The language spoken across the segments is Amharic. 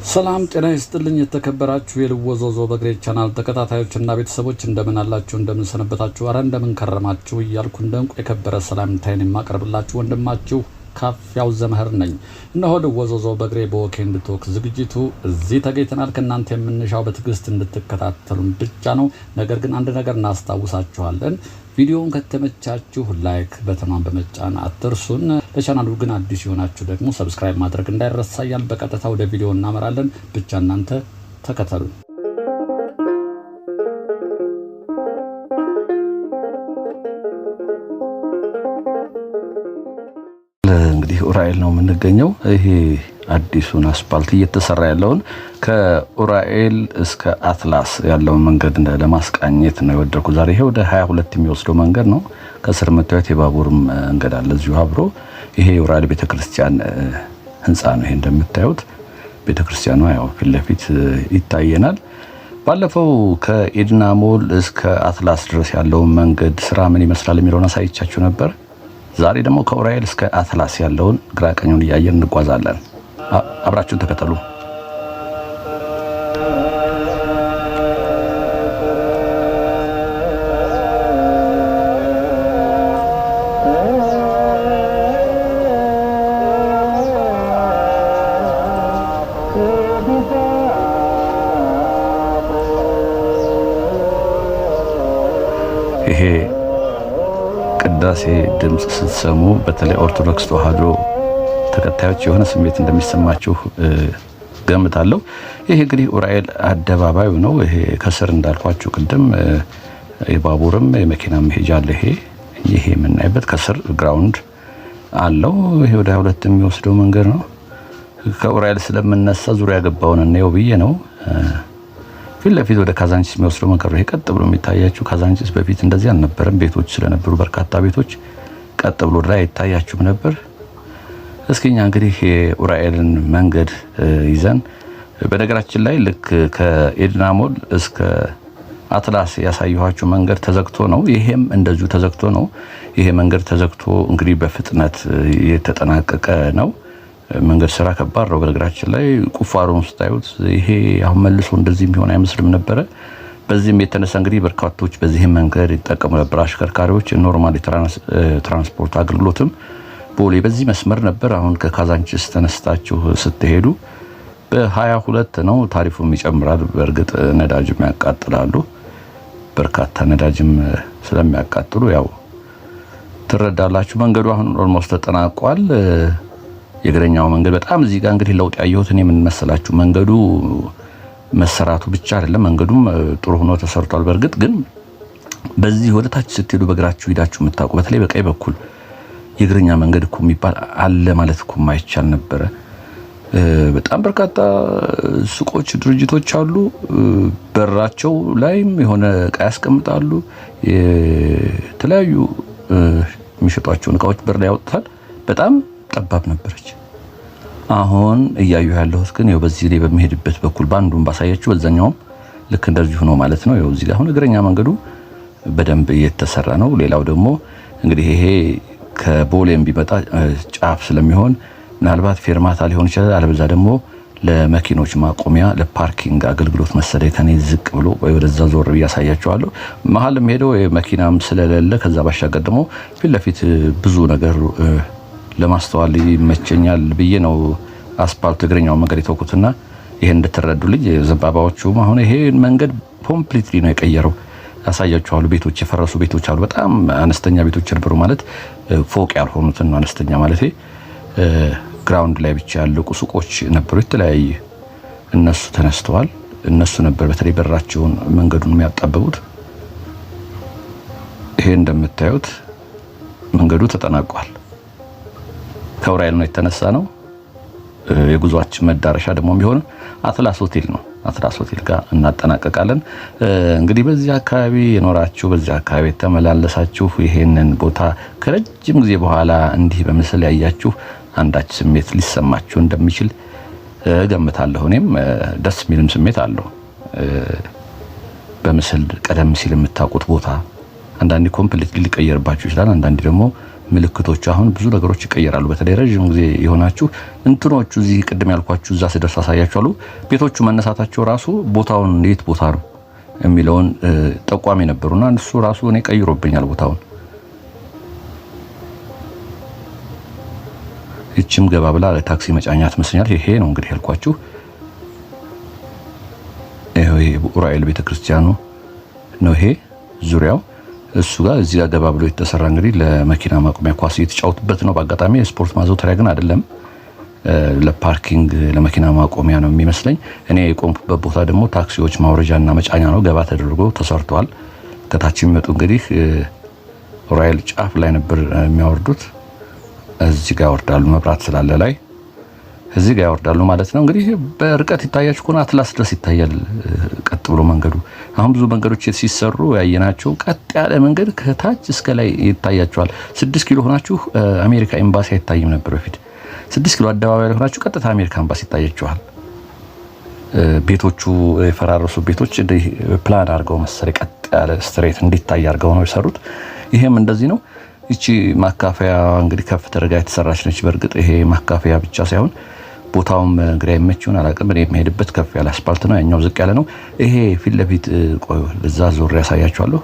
ሰላም ጤና ይስጥልኝ የተከበራችሁ የልወዞዞ በግሬ ቻናል ተከታታዮችና ቤተሰቦች እንደምን አላችሁ እንደምን ሰነበታችሁ አረ እንደምን ከረማችሁ እያልኩ እንደንቁ የከበረ ሰላምታዬን የማቀርብላችሁ ወንድማችሁ ካፊያው ዘመህር ነኝ። እነሆ ልወዞዞ በግሬ በወኬንድ ቶክ ዝግጅቱ እዚህ ተገኝተናል። ከእናንተ የምንሻው በትዕግስት እንድትከታተሉን ብቻ ነው። ነገር ግን አንድ ነገር እናስታውሳችኋለን። ቪዲዮውን ከተመቻችሁ ላይክ በተማን በመጫን አትርሱን። ለቻናሉ ግን አዲስ የሆናችሁ ደግሞ ሰብስክራይብ ማድረግ እንዳይረሳ እያልን በቀጥታ ወደ ቪዲዮ እናመራለን። ብቻ እናንተ ተከተሉ። እንግዲህ ኡራኤል ነው የምንገኘው። ይሄ አዲሱን አስፓልት እየተሰራ ያለውን ከኡራኤል እስከ አትላስ ያለውን መንገድ ለማስቃኘት ነው የወደድኩት ዛሬ። ይሄ ወደ 22 የሚወስደው መንገድ ነው። ከስር መታየት የባቡር መንገድ አለ እዚሁ አብሮ። ይሄ ኡራኤል ቤተክርስቲያን ህንጻ ነው። ይሄ እንደምታዩት ቤተክርስቲያኗ ያው ፊት ለፊት ይታየናል። ባለፈው ከኤድና ሞል እስከ አትላስ ድረስ ያለውን መንገድ ስራ ምን ይመስላል የሚለውን አሳይቻችሁ ነበር። ዛሬ ደግሞ ከኡራኤል እስከ አትላስ ያለውን ግራ ቀኙን እያየን እንጓዛለን። አብራችሁን ተከተሉ። ይሄ ቅዳሴ ድምጽ ስትሰሙ በተለይ ኦርቶዶክስ ተዋህዶ ተከታዮች የሆነ ስሜት እንደሚሰማችሁ ገምታለሁ። ይሄ እንግዲህ ኡራኤል አደባባዩ ነው። ይሄ ከስር እንዳልኳችሁ ቅድም የባቡርም የመኪና መሄጃ አለ። ይሄ የምናይበት ከስር ግራውንድ አለው። ይሄ ወደ 22 የሚወስደው መንገድ ነው። ከኡራኤል ስለምነሳ ዙሪያ ገባውን ነው ብዬ ነው። ፊት ለፊት ወደ ካዛንቺስ የሚወስደው መንገድ ነው። ቀጥ ብሎ የሚታያችሁ ካዛንቺስ በፊት እንደዚህ አልነበረም። ቤቶች ስለነበሩ በርካታ ቤቶች ቀጥ ብሎ ላይ ይታያችሁም ነበር። እስኪኛ እንግዲህ የኡራኤልን መንገድ ይዘን በነገራችን ላይ ልክ ከኤድና ሞል እስከ አትላስ ያሳየኋችሁ መንገድ ተዘግቶ ነው። ይሄም እንደዚሁ ተዘግቶ ነው። ይሄ መንገድ ተዘግቶ እንግዲህ በፍጥነት የተጠናቀቀ ነው። መንገድ ስራ ከባድ ነው። በነገራችን ላይ ቁፋሮን ስታዩት ይሄ አሁን መልሶ እንደዚህ የሚሆን አይመስልም ነበረ። በዚህም የተነሳ እንግዲህ በርካቶች በዚህ መንገድ ይጠቀሙ ነበር። አሽከርካሪዎች ኖርማል ትራንስፖርት አገልግሎትም ቦሌ በዚህ መስመር ነበር። አሁን ከካዛንቺስ ተነስታችሁ ስትሄዱ በ22 ነው። ታሪፉም ይጨምራል። በእርግጥ ነዳጅም ያቃጥላሉ። በርካታ ነዳጅም ስለሚያቃጥሉ ያው ትረዳላችሁ። መንገዱ አሁን ኦልሞስት ተጠናቋል። የእግረኛው መንገድ በጣም እዚህ ጋር እንግዲህ ለውጥ ያየሁት እኔ ምን መሰላችሁ፣ መንገዱ መሰራቱ ብቻ አይደለም፣ መንገዱም ጥሩ ሆኖ ተሰርቷል። በእርግጥ ግን በዚህ ወደ ታች ስትሄዱ በእግራችሁ ሄዳችሁ የምታውቁ በተለይ በቀኝ በኩል የእግረኛ መንገድ እኮ የሚባል አለ ማለት እኮ ማይቻል ነበረ። በጣም በርካታ ሱቆች፣ ድርጅቶች አሉ። በራቸው ላይም የሆነ እቃ ያስቀምጣሉ። የተለያዩ የሚሸጧቸውን እቃዎች በር ላይ ያወጣል። በጣም ጠባብ ነበረች። አሁን እያዩ ያለሁት ግን ያው በዚህ ላይ በሚሄድበት በኩል ባንዱን ባሳያችሁ በዛኛውም ልክ እንደዚህ ሆኖ ማለት ነው። ያው እዚህ ጋር አሁን እግረኛ መንገዱ በደንብ እየተሰራ ነው። ሌላው ደግሞ እንግዲህ ይሄ ከቦሌም ቢመጣ ጫፍ ስለሚሆን ምናልባት ፌርማታ ሊሆን ይችላል። አለበዛ ደግሞ ለመኪኖች ማቆሚያ ለፓርኪንግ አገልግሎት መሰለኝ ከኔ ዝቅ ብሎ ወይ ወደዛ ዞር ያሳያችኋለሁ። መሀልም ሄደው መኪናም ስለሌለ ከዛ ባሻገር ደግሞ ፊት ለፊት ብዙ ነገር ለማስተዋል ይመቸኛል ብዬ ነው አስፓልት እግረኛው መንገድ የተወኩትና ይሄን እንድትረዱልኝ። ዘንባባዎቹም አሁን ይሄ መንገድ ኮምፕሊትሊ ነው የቀየረው። ያሳያችኋለሁ። ቤቶች የፈረሱ ቤቶች አሉ። በጣም አነስተኛ ቤቶች ነበሩ ማለት ፎቅ ያልሆኑትን አነስተኛ ማለት ግራውንድ ላይ ብቻ ያለቁ ሱቆች ነበሩ የተለያየ። እነሱ ተነስተዋል። እነሱ ነበር በተለይ በራቸውን መንገዱን የሚያጣበቡት። ይሄ እንደምታዩት መንገዱ ተጠናቋል። ከኡራኤል ነው የተነሳ ነው። የጉዟችን መዳረሻ ደግሞ የሚሆን አትላስ ሆቴል ነው። አትላስ ሆቴል ጋር እናጠናቀቃለን። እንግዲህ በዚህ አካባቢ የኖራችሁ በዚህ አካባቢ ተመላለሳችሁ ይሄንን ቦታ ከረጅም ጊዜ በኋላ እንዲህ በምስል ያያችሁ አንዳች ስሜት ሊሰማችሁ እንደሚችል ገምታለሁ። እኔም ደስ የሚልም ስሜት አለው። በምስል ቀደም ሲል የምታውቁት ቦታ አንዳንዴ ኮምፕሊትሊ ሊቀየርባችሁ ይችላል። አንዳንዴ ደግሞ ምልክቶች አሁን ብዙ ነገሮች ይቀየራሉ። በተለይ ረጅም ጊዜ የሆናችሁ እንትኖቹ እዚህ ቅድም ያልኳችሁ እዛ ስደርስ አሳያችኋለሁ። ቤቶቹ መነሳታቸው ራሱ ቦታውን የት ቦታ ነው የሚለውን ጠቋሚ ነበሩና እሱ ራሱ እኔ ቀይሮብኛል ቦታውን። እቺም ገባ ብላ ታክሲ መጫኛ ትመስለኛል። ይሄ ነው እንግዲህ ያልኳችሁ። ይሄ ኡራኤል ቤተክርስቲያኑ ነው። ይሄ ዙሪያው እሱ ጋር እዚህ ጋር ገባ ብሎ የተሰራ እንግዲህ ለመኪና ማቆሚያ ኳስ እየተጫወቱበት ነው። በአጋጣሚ የስፖርት ማዘውተሪያ ግን አይደለም፣ ለፓርኪንግ ለመኪና ማቆሚያ ነው የሚመስለኝ። እኔ የቆምኩበት ቦታ ደግሞ ታክሲዎች ማውረጃና መጫኛ ነው። ገባ ተደርጎ ተሰርቷል። ከታች የሚመጡ እንግዲህ ኡራኤል ጫፍ ላይ ነበር የሚያወርዱት። እዚህ ጋር ያወርዳሉ፣ መብራት ስላለ ላይ እዚህ ጋር ያወርዳሉ ማለት ነው። እንግዲህ በርቀት ይታያችሁ ከሆነ አትላስ ድረስ ይታያል ቀጥ ብሎ መንገዱ። አሁን ብዙ መንገዶች ሲሰሩ ያየናቸው ቀጥ ያለ መንገድ ከታች እስከ ላይ ይታያቸዋል። 6 ኪሎ ሆናችሁ አሜሪካ ኤምባሲ አይታይም ነበር በፊት። 6 ኪሎ አደባባይ ላይ ሆናችሁ ቀጥታ አሜሪካ ኤምባሲ ይታያችኋል። ቤቶቹ የፈራረሱ ቤቶች እንዲህ ፕላን አድርገው መሰለኝ ቀጥ ያለ ስትሬት እንዲታይ አድርገው ነው የሰሩት። ይሄም እንደዚህ ነው። እቺ ማካፈያ እንግዲህ ከፍ ተደርጋ የተሰራች ነች። በእርግጥ ይሄ ማካፈያ ብቻ ሳይሆን ቦታውም ግራ ይመችውን አላውቅም። እኔ የሚሄድበት ከፍ ያለ አስፓልት ነው፣ ያኛው ዝቅ ያለ ነው። ይሄ ፊት ለፊት ቆይ ለዛ ዞር ያሳያችኋለሁ።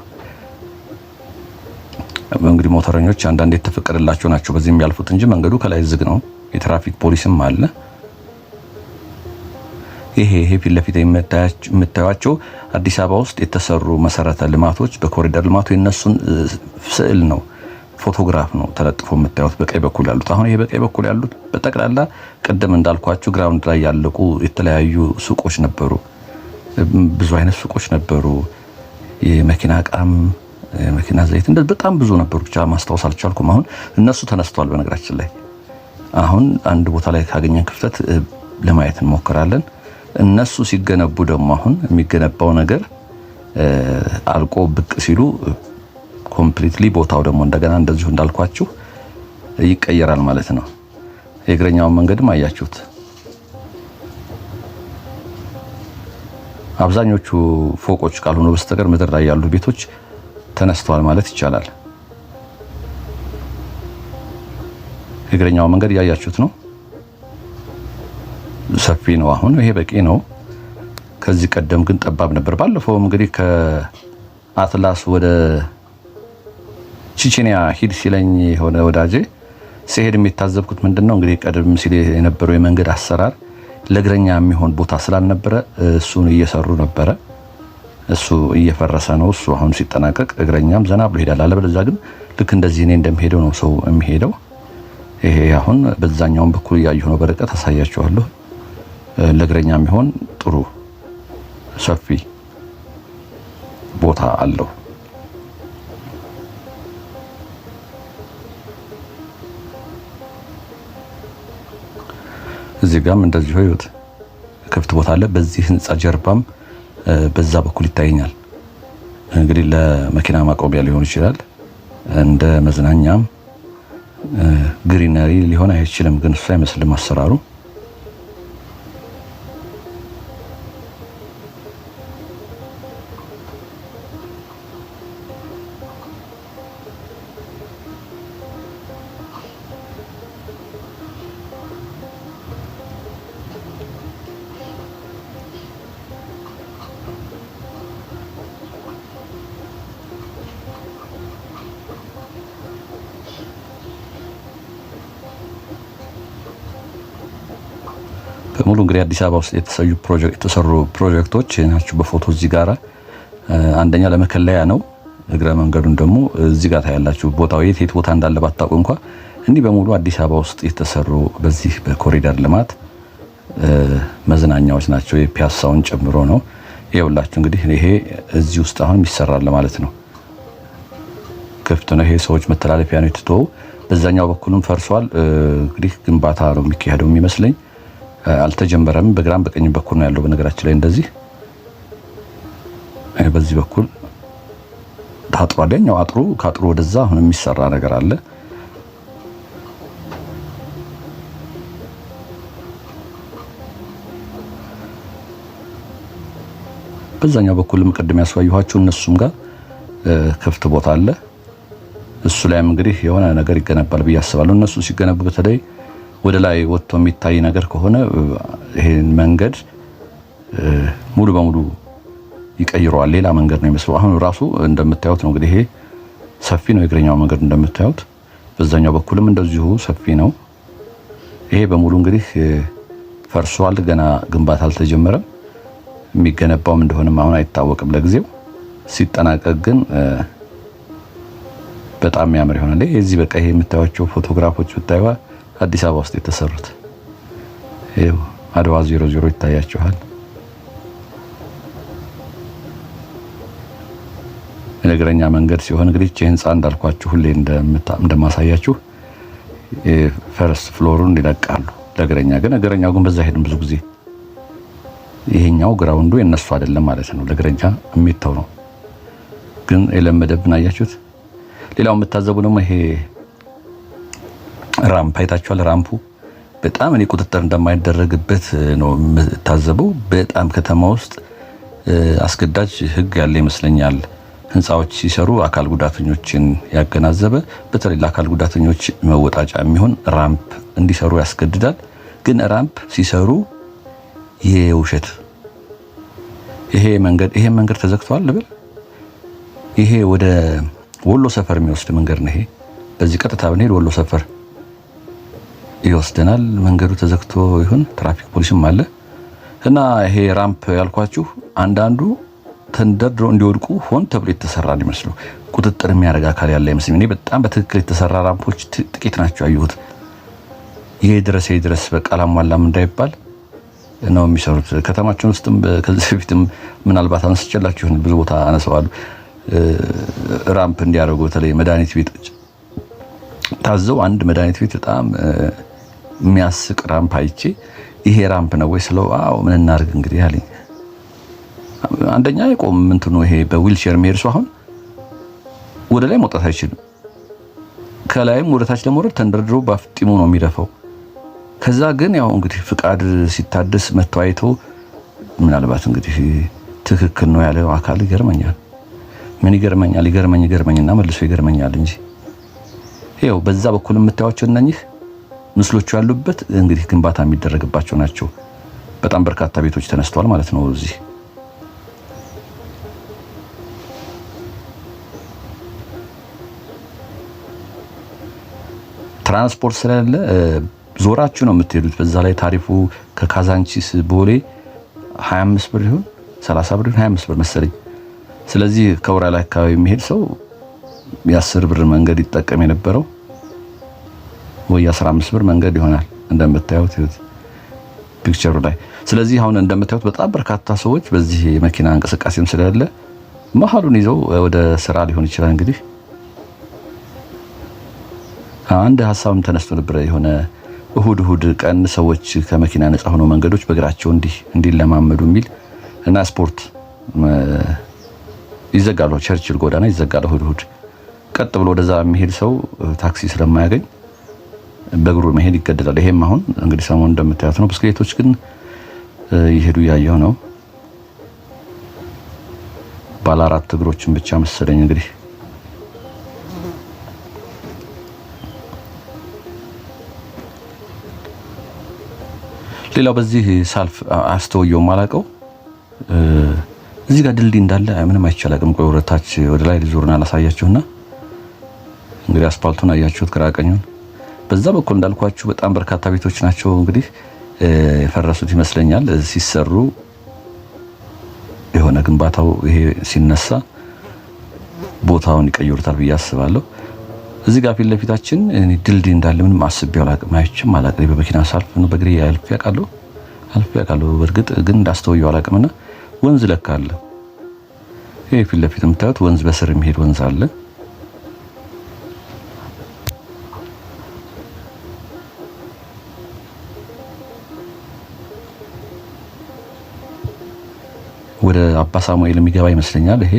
እንግዲህ ሞተረኞች አንዳንዴ የተፈቀደላቸው ናቸው በዚህ የሚያልፉት እንጂ መንገዱ ከላይ ዝግ ነው። የትራፊክ ፖሊስም አለ። ይሄ ፊት ለፊት የምታዩቸው አዲስ አበባ ውስጥ የተሰሩ መሰረተ ልማቶች በኮሪደር ልማቱ የነሱን ስዕል ነው፣ ፎቶግራፍ ነው ተለጥፎ የምታዩት በቀኝ በኩል ያሉት። አሁን ይሄ በቀኝ በኩል ያሉት በጠቅላላ ቅድም እንዳልኳችሁ ግራውንድ ላይ ያለቁ የተለያዩ ሱቆች ነበሩ። ብዙ አይነት ሱቆች ነበሩ። የመኪና እቃም የመኪና ዘይት እንደዚህ በጣም ብዙ ነበሩ። ብቻ ማስታወስ አልቻልኩም። አሁን እነሱ ተነስተዋል። በነገራችን ላይ አሁን አንድ ቦታ ላይ ካገኘን ክፍተት ለማየት እንሞክራለን። እነሱ ሲገነቡ ደግሞ አሁን የሚገነባው ነገር አልቆ ብቅ ሲሉ ኮምፕሊትሊ ቦታው ደግሞ እንደገና እንደዚሁ እንዳልኳችሁ ይቀየራል ማለት ነው። የእግረኛውን መንገድም አያችሁት። አብዛኞቹ ፎቆች ካልሆኑ በስተቀር ምድር ላይ ያሉ ቤቶች ተነስተዋል ማለት ይቻላል። የእግረኛው መንገድ ያያችሁት ነው። ሰፊ ነው። አሁን ይሄ በቂ ነው። ከዚህ ቀደም ግን ጠባብ ነበር። ባለፈው እንግዲህ ከአትላስ ወደ ቺቺኒያ ሂድ ሲለኝ የሆነ ወዳጄ ሲሄድ የሚታዘብኩት ምንድነው እንግዲህ ቀደም ሲል የነበረው የመንገድ አሰራር ለእግረኛ የሚሆን ቦታ ስላልነበረ እሱን እየሰሩ ነበረ። እሱ እየፈረሰ ነው። እሱ አሁን ሲጠናቀቅ እግረኛም ዘና ብሎ ይሄዳል። አለበለዚያ ግን ልክ እንደዚህ እኔ እንደምሄደው ነው ሰው የሚሄደው። ይሄ አሁን በዛኛው በኩል እያየሁ ነው። በርቀት አሳያችኋለሁ። ለእግረኛ የሚሆን ጥሩ ሰፊ ቦታ አለው። እዚህ ጋርም እንደዚሁ ይወት ክፍት ቦታ አለ። በዚህ ህንጻ ጀርባም በዛ በኩል ይታየኛል። እንግዲህ ለመኪና ማቆሚያ ሊሆን ይችላል፣ እንደ መዝናኛም ግሪነሪ ሊሆን አይችልም። ግን እሱ አይመስልም አሰራሩ። በሙሉ እንግዲህ አዲስ አበባ ውስጥ የተሰሩ ፕሮጀክቶች ናቸው። በፎቶ እዚህ ጋር አንደኛ ለመከለያ ነው። እግረ መንገዱን ደግሞ እዚህ ጋር ታያላችሁ። ቦታው የት ቦታ እንዳለ ባታውቁ እንኳን እንዲህ በሙሉ አዲስ አበባ ውስጥ የተሰሩ በዚህ በኮሪደር ልማት መዝናኛዎች ናቸው። የፒያሳውን ጨምሮ ነው። ይኸውላችሁ እንግዲህ ይሄ እዚህ ውስጥ አሁን ይሰራል ማለት ነው። ክፍት ነው። ይሄ ሰዎች መተላለፊያ ነው የተተወው። በዛኛው በኩልም ፈርሷል። እንግዲህ ግንባታ ነው የሚካሄደው የሚመስለኝ። አልተጀመረም። በግራም በቀኝ በኩል ነው ያለው። በነገራችን ላይ እንደዚህ በዚህ በኩል ታጥሯል። ያኛው አጥሩ ካጥሩ ወደዛ አሁን የሚሰራ ነገር አለ። በዛኛው በኩልም ቅድም ያስዋየኋችሁ እነሱም ጋር ክፍት ቦታ አለ። እሱ ላይም እንግዲህ የሆነ ነገር ይገነባል ብዬ አስባለሁ። እነሱ ሲገነቡ በተለይ ወደ ላይ ወጥቶ የሚታይ ነገር ከሆነ ይሄን መንገድ ሙሉ በሙሉ ይቀይረዋል። ሌላ መንገድ ነው የሚመስለው። አሁን ራሱ እንደምታዩት ነው እንግዲህ ይሄ ሰፊ ነው የእግረኛው መንገድ እንደምታዩት፣ በዛኛው በኩልም እንደዚሁ ሰፊ ነው። ይሄ በሙሉ እንግዲህ ፈርሷል። ገና ግንባታ አልተጀመረም። የሚገነባውም እንደሆነም አሁን አይታወቅም ለጊዜው። ሲጠናቀቅ ግን በጣም የሚያምር ይሆናል። እዚህ በቃ ይሄ የምታዩቸው ፎቶግራፎች ብታዩ አዲስ አበባ ውስጥ የተሰሩት ይሄው አድዋ 00 ይታያችኋል። የእግረኛ መንገድ ሲሆን እንግዲህ ህንጻ እንዳልኳችሁ ሁሌ እንደማሳያችሁ ፈርስት ፍሎሩን ይለቃሉ ለእግረኛ። ግን እግረኛው ግን በዛ ሄድን ብዙ ጊዜ ይሄኛው ግራውንዱ የነሱ አይደለም ማለት ነው፣ ለእግረኛ የሚተው ነው። ግን የለመደብን አያችሁት። ሌላው የምታዘቡ ደግሞ ይሄ ራምፕ አይታችኋል። ራምፑ በጣም እኔ ቁጥጥር እንደማይደረግበት ነው የምታዘበው። በጣም ከተማ ውስጥ አስገዳጅ ህግ ያለ ይመስለኛል። ህንፃዎች ሲሰሩ አካል ጉዳተኞችን ያገናዘበ በተለይ ለአካል ጉዳተኞች መወጣጫ የሚሆን ራምፕ እንዲሰሩ ያስገድዳል። ግን ራምፕ ሲሰሩ ይሄ ውሸት ይሄ መንገድ ተዘግቷል ልበል። ይሄ ወደ ወሎ ሰፈር የሚወስድ መንገድ ነው። ይሄ በዚህ ቀጥታ ብንሄድ ወሎ ሰፈር ይወስደናል። መንገዱ ተዘግቶ ይሁን ትራፊክ ፖሊስም አለ እና ይሄ ራምፕ ያልኳችሁ አንዳንዱ ተንደርድረው እንዲወድቁ ሆን ተብሎ የተሰራ ነው የሚመስለው። ቁጥጥር የሚያደርግ አካል ያለ አይመስልም። እኔ በጣም በትክክል የተሰራ ራምፖች ጥቂት ናቸው ያየሁት። ይሄ ድረስ በቃ አላሟላም እንዳይባል ነው የሚሰሩት። ከተማችን ውስጥም ከዚህ በፊትም ምናልባት አንስቼላችሁ ብዙ ቦታ አነሳዋለሁ። ራምፕ እንዲያደርጉ በተለይ መድኃኒት ቤቶች ታዘው አንድ መድኃኒት ቤት በጣም የሚያስቅ ራምፕ አይቼ ይሄ ራምፕ ነው ወይ ስለው አዎ ምን እናድርግ እንግዲህ አለኝ። አንደኛ የቆም እንትኑ ይሄ በዊልቸር የሚሄድ ሰው አሁን ወደ ላይ መውጣት አይችልም። ከላይም ወደ ታች ለመውረድ ተንደርድሮ ባፍጢሙ ነው የሚደፋው። ከዛ ግን ያው እንግዲህ ፍቃድ ሲታደስ መተዋይቶ ምናልባት እንግዲህ ትክክል ነው ያለው አካል ይገርመኛል። ምን ይገርመኝና መልሶ ይገርመኛል እንጂ ይሄው በዛ በኩል የምታዩቸው እነኚህ ምስሎቹ ያሉበት እንግዲህ ግንባታ የሚደረግባቸው ናቸው። በጣም በርካታ ቤቶች ተነስተዋል ማለት ነው። እዚህ ትራንስፖርት ስለሌለ ዞራችሁ ነው የምትሄዱት። በዛ ላይ ታሪፉ ከካዛንቺስ ቦሌ 25 ብር ይሁን 30 ብር ይሁን 25 ብር መሰለኝ። ስለዚህ ከወራ ላይ አካባቢ የሚሄድ ሰው የ10 ብር መንገድ ይጠቀም የነበረው ወይ 15 ብር መንገድ ይሆናል እንደምታዩት ፒክቸሩ ላይ። ስለዚህ አሁን እንደምታዩት በጣም በርካታ ሰዎች በዚህ የመኪና እንቅስቃሴም ስለሌለ መሀሉን ይዘው ወደ ስራ ሊሆን ይችላል። እንግዲህ አንድ ሀሳብም ተነስቶ ነበር የሆነ እሁድ ቀን ሰዎች ከመኪና ነፃ ሆነው መንገዶች በእግራቸው እንዲለማመዱ የሚል እና ስፖርት ይዘጋሉ። ቸርችል ጎዳና ይዘጋሉ እሁድ ቀጥ ብሎ ወደዛ የሚሄድ ሰው ታክሲ ስለማያገኝ በእግሩ መሄድ ይገደዳል። ይሄም አሁን እንግዲህ ሰሞኑን እንደምታዩት ነው። ብስክሌቶች ግን ይሄዱ ያየው ነው። ባለ 4 እግሮችን ብቻ መሰለኝ እንግዲህ ሌላው በዚህ ሳልፍ አስተውየው ማላቀው እዚህ ጋር ድልድይ እንዳለ ምንም አይቻልም። ቆይ ወረታች ወደ ላይ ሊዞርና አላሳያችሁና እንግዲህ አስፋልቱን አያችሁት ግራ ቀኙን። በዛ በኩል እንዳልኳችሁ በጣም በርካታ ቤቶች ናቸው እንግዲህ የፈረሱት ይመስለኛል። ሲሰሩ የሆነ ግንባታው ይሄ ሲነሳ ቦታውን ይቀይሩታል ብዬ አስባለሁ። እዚህ ጋር ፊት ለፊታችን ድልድይ እንዳለ ምንም አስቤው አላቅም አላቅም። በመኪና ሳልፍ ነው በእግሬ አልፌ አውቃለሁ። በእርግጥ ግን እንዳስተውየው አላቅምና ወንዝ ለካ አለ። ይሄ ፊት ለፊት የምታዩት ወንዝ በስር የሚሄድ ወንዝ አለ። ወደ አባ ሳሙኤል የሚገባ ይመስለኛል። ይሄ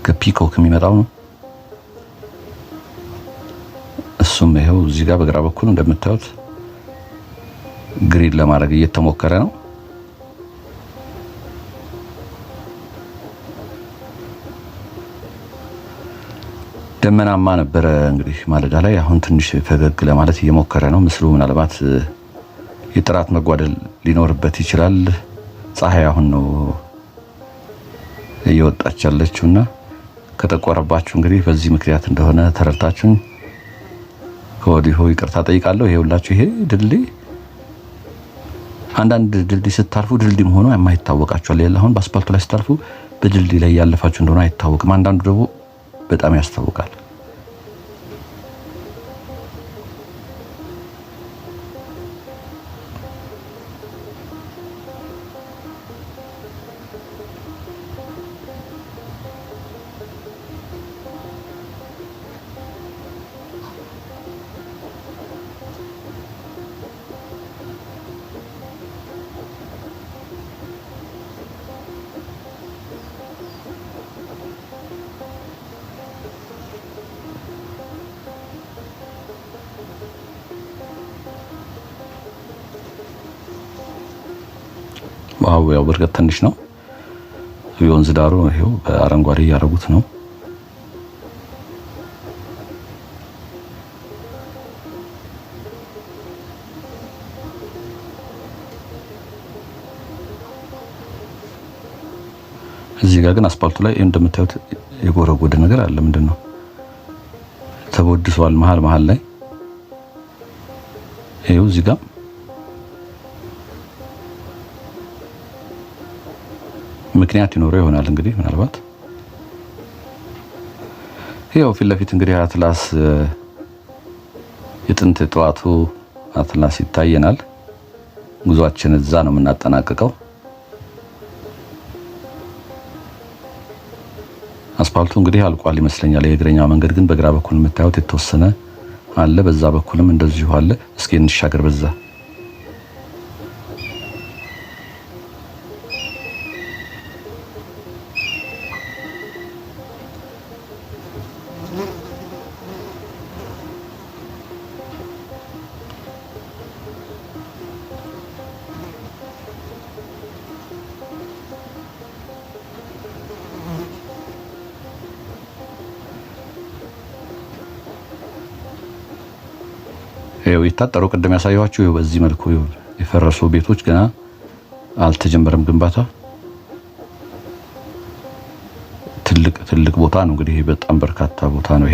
ከፒኮክ የሚመጣው ነው። እሱም ይሄው እዚህ ጋር በግራ በኩል እንደምታዩት ግሪድ ለማድረግ እየተሞከረ ነው። ደመናማ ነበረ እንግዲህ ማለዳ ላይ። አሁን ትንሽ ፈገግ ለማለት እየሞከረ ነው ምስሉ። ምናልባት የጥራት መጓደል ሊኖርበት ይችላል። ፀሐይ አሁን ነው እየወጣች ያለችውና ከጠቆረባችሁ እንግዲህ በዚህ ምክንያት እንደሆነ ተረድታችሁኝ ከወዲሁ ይቅርታ ጠይቃለሁ። ይሄውላችሁ ይሄ ድልድይ አንዳንድ ድልድይ ስታልፉ ድልድይ ሆኖ የማይታወቃችኋል። ያለ አሁን በአስፓልቱ ላይ ስታልፉ በድልድይ ላይ ያለፋችሁ እንደሆነ አይታወቅም። አንዳንዱ ደግሞ በጣም ያስታውቃል። ዋው ያው በርቀት ትንሽ ነው። የወንዝ ዳሩ ይሄው በአረንጓዴ ያረጉት ነው። እዚህ ጋር ግን አስፓልቱ ላይ እንደምታዩት የጎረጎደ ነገር አለ። ምንድነው? ተቦድሷል መሃል ላይ ይሄው እዚህ ጋር ምክንያት ይኖረው ይሆናል እንግዲህ ምናልባት ይሄው ፊት ለፊት እንግዲህ አትላስ የጥንት ጠዋቱ አትላስ ይታየናል። ጉዟችን እዛ ነው የምናጠናቅቀው። አስፓልቱ እንግዲህ አልቋል ይመስለኛል። የእግረኛ መንገድ ግን በግራ በኩል የምታዩት የተወሰነ አለ፣ በዛ በኩልም እንደዚሁ አለ። እስኪ እንሻገር በዛ። ይሄው ይታጠሩ ቅድም ያሳየኋችሁ በዚህ መልኩ የፈረሱ ቤቶች ገና አልተጀመረም ግንባታ። ትልቅ ቦታ ነው እንግዲህ በጣም በርካታ ቦታ ነው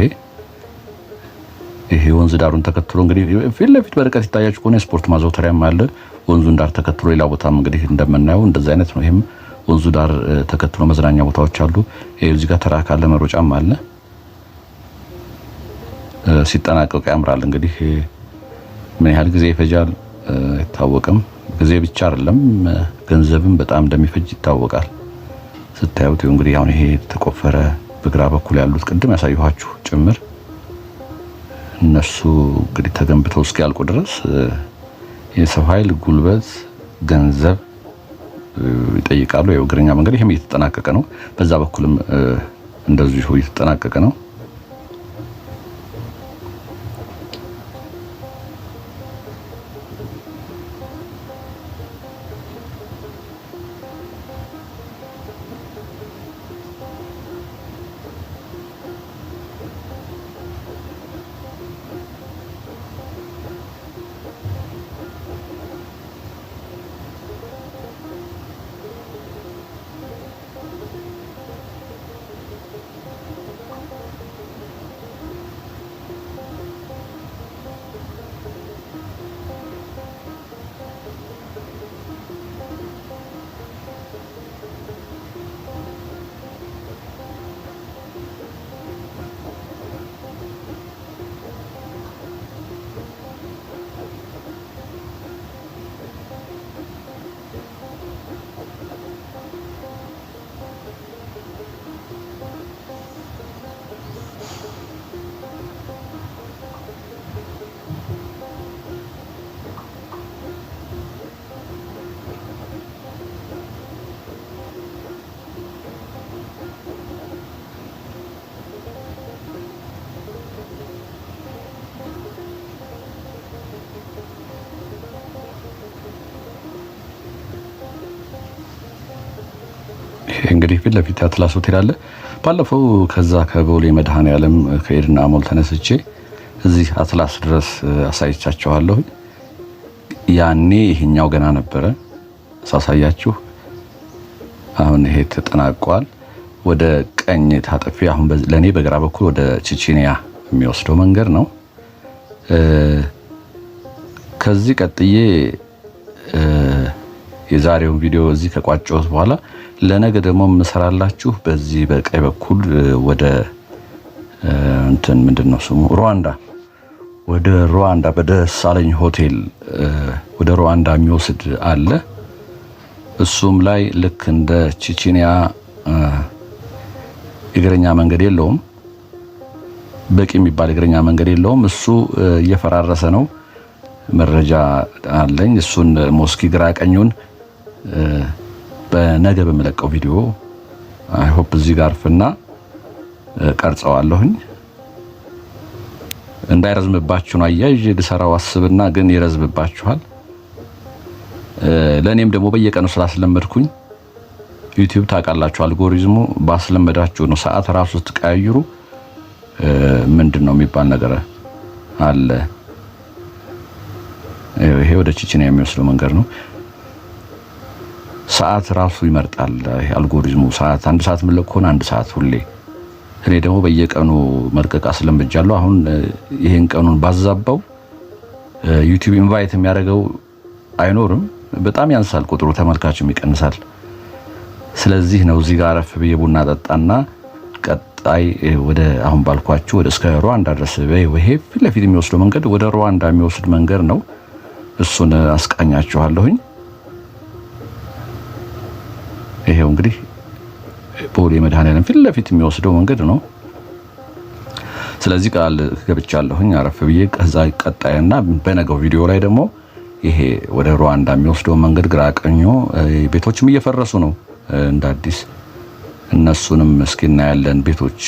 ይሄ ወንዝ ዳሩን ተከትሎ እንግዲህ ፊት ለፊት በርቀት ይታያችሁ ከሆነ ስፖርት ማዘውተሪያም አለ። ወንዙን ዳር ተከትሎ ሌላ ቦታም እንግዲህ እንደምናየው እንደዛ አይነት ነው። ይሄም ወንዙ ዳር ተከትሎ መዝናኛ ቦታዎች አሉ። ይሄ እዚህ ጋር ተራካ አለ፣ መሮጫም አለ። ሲጠናቀቅ ያምራል እንግዲህ ምን ያህል ጊዜ ይፈጃል አይታወቅም። ጊዜ ብቻ አይደለም ገንዘብም በጣም እንደሚፈጅ ይታወቃል። ስታዩት እንግዲህ አሁን ይሄ ተቆፈረ በግራ በኩል ያሉት ቅድም ያሳየኋችሁ ጭምር እነሱ እንግዲህ ተገንብተው እስኪያልቁ ድረስ የሰው ኃይል፣ ጉልበት፣ ገንዘብ ይጠይቃሉ። ያው እግረኛ መንገድ ይሄም እየተጠናቀቀ ነው። በዛ በኩልም እንደዚሁ እየተጠናቀቀ ነው። እንግዲህ ፊት ለፊት አትላስ ሆቴል አለ። ባለፈው ከዛ ከቦሌ መድኃኔዓለም ከኤድና ሞል ተነስቼ እዚህ አትላስ ድረስ አሳይቻችኋለሁ። ያኔ ይሄኛው ገና ነበረ ሳሳያችሁ። አሁን ይሄ ተጠናቋል። ወደ ቀኝ ታጠፊ አሁን ለኔ በግራ በኩል ወደ ቺቺኒያ የሚወስደው መንገድ ነው። ከዚህ ቀጥዬ የዛሬውን ቪዲዮ እዚህ ከቋጨሁት በኋላ ለነገ ደግሞ መሰራላችሁ በዚህ በቀኝ በኩል ወደ እንትን ምንድነው ስሙ ሩዋንዳ ወደ ሩዋንዳ በደሳለኝ ሆቴል ወደ ሩዋንዳ የሚወስድ አለ። እሱም ላይ ልክ እንደ ቺቺኒያ እግረኛ መንገድ የለውም፣ በቂ የሚባል እግረኛ መንገድ የለውም። እሱ እየፈራረሰ ነው። መረጃ አለኝ። እሱን ሞስኪ ግራ ቀኙን በነገ በመለቀው ቪዲዮ አይ ሆፕ እዚህ ጋር ፍና ቀርጸዋለሁኝ። እንዳይረዝምባችሁ ነው አያይዤ ልሰራው አስብና ግን ይረዝምባችኋል። ለኔም ደግሞ በየቀኑ ስላስለመድኩኝ ዩቲዩብ ታውቃላችሁ አልጎሪዝሙ ባስለመዳችሁ ነው። ሰዓት ራሱ ተቀያይሩ ምንድነው የሚባል ነገር አለ። ይሄ ወደ ቺቺኒያ የሚወስደው መንገድ ነው። ሰዓት ራሱ ይመርጣል አልጎሪዝሙ። ሰዓት አንድ ሰዓት መልክ ሆነ አንድ ሰዓት ሁሌ። እኔ ደግሞ በየቀኑ መልቀቅ አስለምጃለሁ። አሁን ይሄን ቀኑን ባዛባው ዩቲዩብ ኢንቫይት የሚያደርገው አይኖርም፣ በጣም ያንሳል ቁጥሩ፣ ተመልካችም ይቀንሳል። ስለዚህ ነው እዚህ ጋር አረፍ ብዬ ቡና ጠጣና ቀጣይ ወደ አሁን ባልኳችሁ ወደ እስከ ሩዋንዳ ድረስ ይሄ ፊት ለፊት የሚወስደው መንገድ ወደ ሩዋንዳ የሚወስድ መንገድ ነው። እሱን አስቃኛችኋለሁኝ። ይሄው እንግዲህ ቦሌ መድኃኔዓለም ፊት ለፊት የሚወስደው መንገድ ነው። ስለዚህ ቃል ገብቻለሁኝ አረፍ ብዬ ከዛ ቀጣይና በነገው ቪዲዮ ላይ ደግሞ ይሄ ወደ ሩዋንዳ የሚወስደው መንገድ ግራ ቀኙ ቤቶችም እየፈረሱ ነው እንደ አዲስ። እነሱንም እስኪ እናያለን። ቤቶች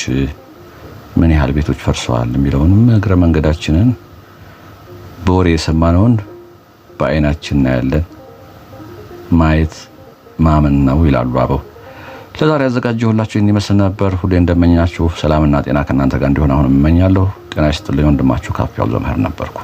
ምን ያህል ቤቶች ፈርሰዋል የሚለውንም እግረ መንገዳችንን በወሬ የሰማነውን በአይናችን እናያለን። ማየት ማመን ነው ይላሉ አበው። ለዛሬ ያዘጋጀሁላችሁ ይመስል ነበር። ሁሌ እንደመኛችሁ ሰላምና ጤና ከእናንተ ጋር እንዲሆን አሁን እመኛለሁ። ጤና ይስጥልኝ። ወንድማችሁ ካፊያው ዘመህር ነበርኩ።